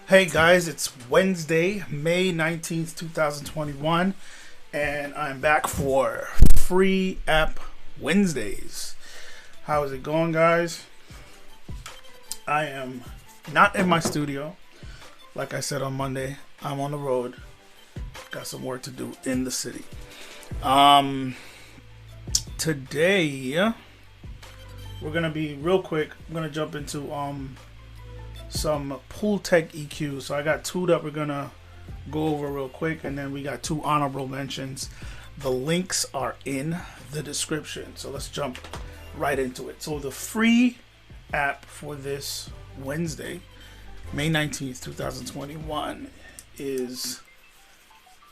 Hey guys, it's Wednesday, May 19th, 2021, and I'm back for Free App Wednesdays. How is it going, guys? I am not in my studio. Like I said on Monday, I'm on the road. Got some work to do in the city. Today, we're going to be real quick. I'm going to jump into some PushTEC EQ. So I got two that we're gonna go over real quick, and then we got two honorable mentions. The links are in the description, so let's jump right into it. So the free app for this Wednesday, May 19th, 2021 is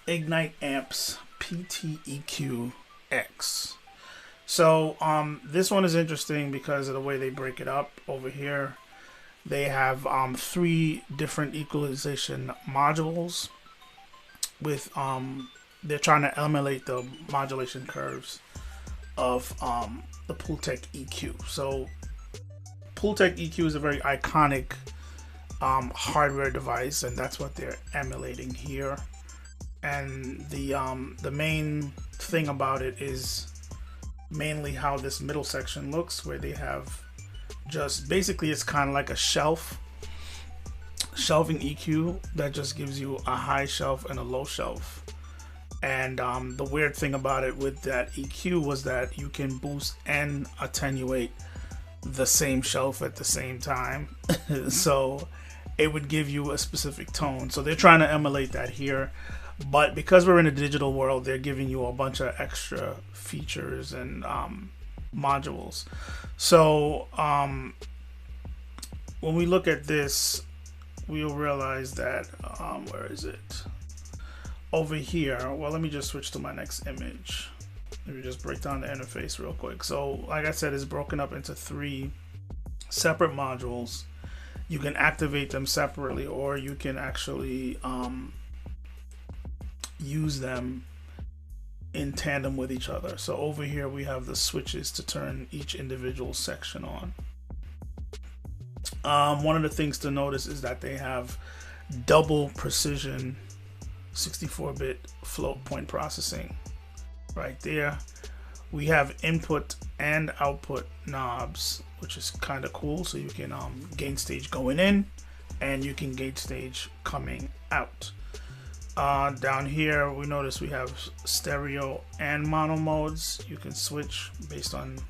Ignite Amps PTeq-X. So this one is interesting because of the way they break it up over here. They have three different equalization modules with they're trying to emulate the modulation curves of the PushTEC EQ. So PushTEC EQ is a very iconic hardware device, and that's what they're emulating here. And the main thing about it is mainly how this middle section looks, where they have just basically it's kind of like a shelving EQ that just gives you a high shelf and a low shelf. And the weird thing about it with that EQ was that you can boost and attenuate the same shelf at the same time. So it would give you a specific tone. So they're trying to emulate that here, but because we're in a digital world, they're giving you a bunch of extra features and modules. So when we look at this, we'll realize that where is it? Over here. Well, let me just switch to my next image. Let me just break down the interface real quick. So like I said, it's broken up into three separate modules. You can activate them separately, or you can actually use them in tandem with each other. So over here we have the switches to turn each individual section on. One of the things to notice is that they have double precision 64-bit float point processing right there. We have input and output knobs, which is kind of cool. So you can gain stage going in, and you can gain stage coming out. Down here we notice we have stereo and mono modes. You can switch based on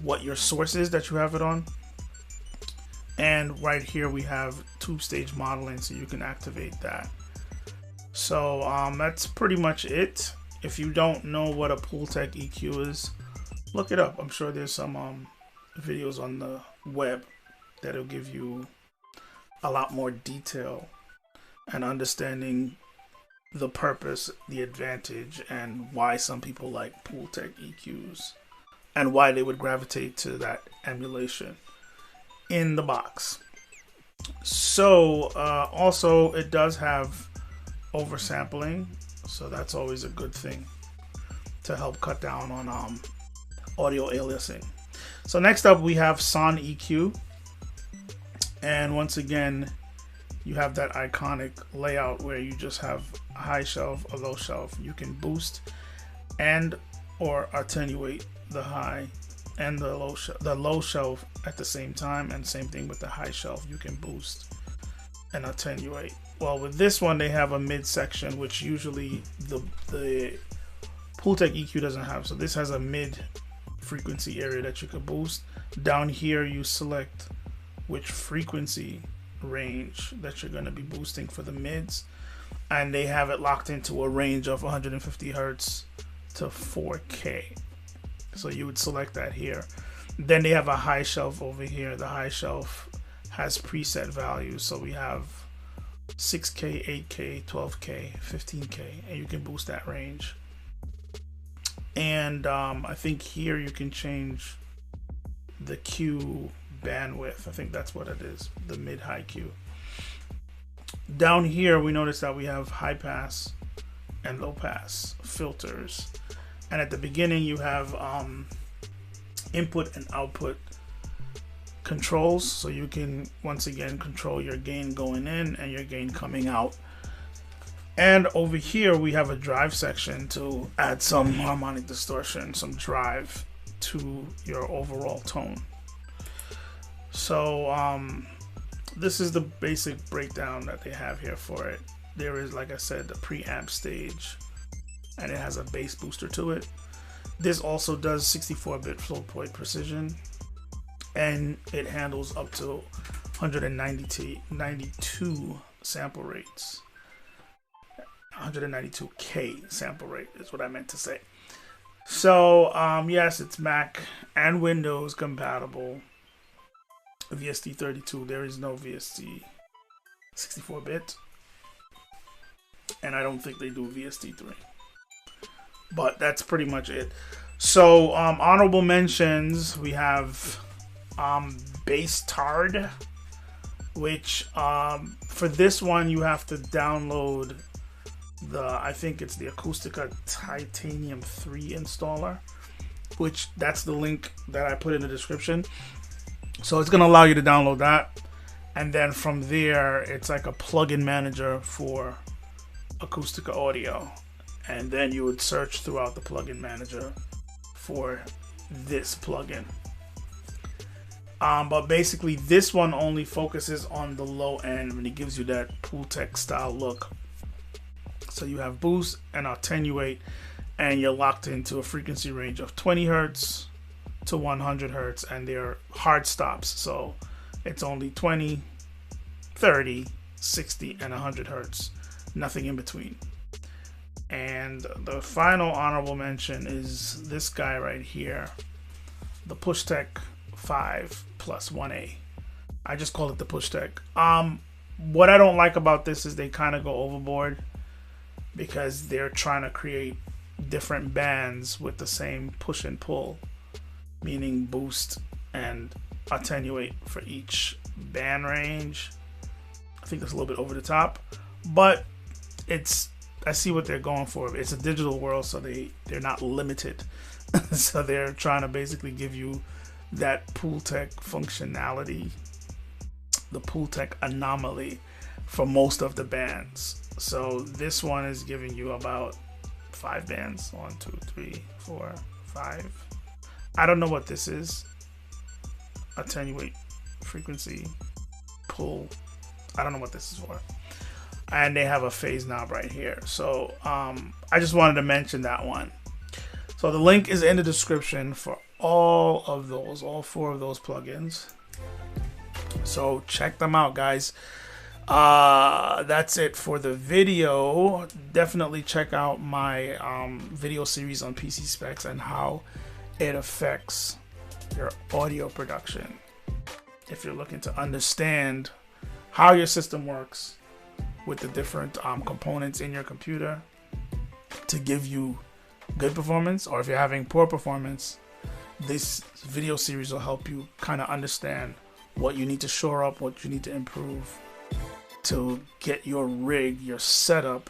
what your source is that you have it on. And right here we have two-stage modeling, so you can activate that. So that's pretty much it. If you don't know what a PushTEC EQ is, look it up. I'm sure there's some videos on the web that'll give you a lot more detail and understanding the purpose, the advantage, and why some people like PushTEC EQs and why they would gravitate to that emulation in the box. So also it does have oversampling, so that's always a good thing to help cut down on audio aliasing. So next up we have SonEQ, and once again you have that iconic layout where you just have a high shelf, a low shelf. You can boost and or attenuate the high and the low shelf at the same time, and same thing with the high shelf. You can boost and attenuate. Well, with this one they have a mid section, which usually the PushTEC EQ doesn't have. So this has a mid frequency area that you can boost. Down here you select which frequency range that you're going to be boosting for the mids, and they have it locked into a range of 150 hertz to 4K. So you would select that here. Then they have a high shelf over here. The high shelf has preset values, so we have 6K, 8K, 12K, 15K, and you can boost that range. And I think here you can change the Q bandwidth. I think that's what it is, the mid-high Q. Down here we notice that we have high pass and low pass filters, and at the beginning you have input and output controls, so you can once again control your gain going in and your gain coming out. And over here we have a drive section to add some harmonic distortion, some drive to your overall tone. So this is the basic breakdown that they have here for it. There is, like I said, the preamp stage, and it has a bass booster to it. This also does 64-bit float point precision, and it handles up to 192 sample rates. 192K sample rate is what I meant to say. So yes, it's Mac and Windows compatible. VST32, there is no VST 64-bit, and I don't think they do VST3, but that's pretty much it. So honorable mentions, we have BassTARD, which for this one you have to download I think it's the Acoustica Titanium 3 installer, which that's the link that I put in the description. So it's going to allow you to download that, and then from there it's like a plugin manager for Acoustica Audio, and then you would search throughout the plugin manager for this plugin. But basically this one only focuses on the low end, and it gives you that PushTEC style look. So you have boost and attenuate, and you're locked into a frequency range of 20 Hertz to 100 Hertz, and they're hard stops. So it's only 20, 30, 60, and 100 Hertz, nothing in between. And the final honorable mention is this guy right here, the PushTEC 5+1A. I just call it the PushTEC. What I don't like about this is they kind of go overboard, because they're trying to create different bands with the same push and pull, meaning boost and attenuate for each band range. I think that's a little bit over the top, but I see what they're going for. It's a digital world, so they're not limited. So they're trying to basically give you that PushTEC functionality, the PushTEC anomaly for most of the bands. So this one is giving you about 5 bands. 1, 2, 3, 4, 5. I don't know what this is. Attenuate, frequency, pull. I don't know what this is for. And they have a phase knob right here. So I just wanted to mention that one. So the link is in the description for all 4 of those plugins. So check them out, guys. That's it for the video. Definitely check out my video series on PC specs and how it affects your audio production. If you're looking to understand how your system works with the different components in your computer to give you good performance, or if you're having poor performance, this video series will help you kind of understand what you need to shore up, what you need to improve to get your rig, your setup,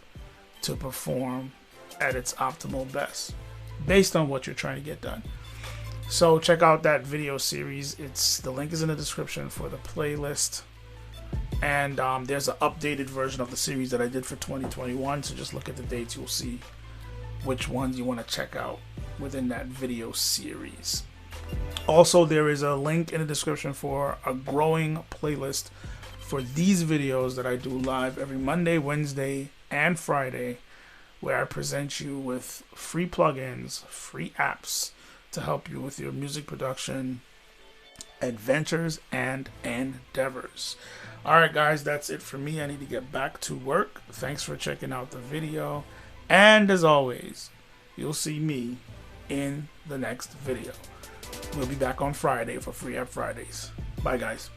to perform at its optimal best based on what you're trying to get done. So check out that video series. The link is in the description for the playlist, and there's an updated version of the series that I did for 2021, so just look at the dates. You'll see which ones you want to check out within that video series. Also, there is a link in the description for a growing playlist for these videos that I do live every Monday, Wednesday, and Friday, where I present you with free plugins, free apps to help you with your music production adventures and endeavors. Alright guys, that's it for me. I need to get back to work. Thanks for checking out the video, and as always, you'll see me in the next video. We'll be back on Friday for Free App Fridays. Bye guys.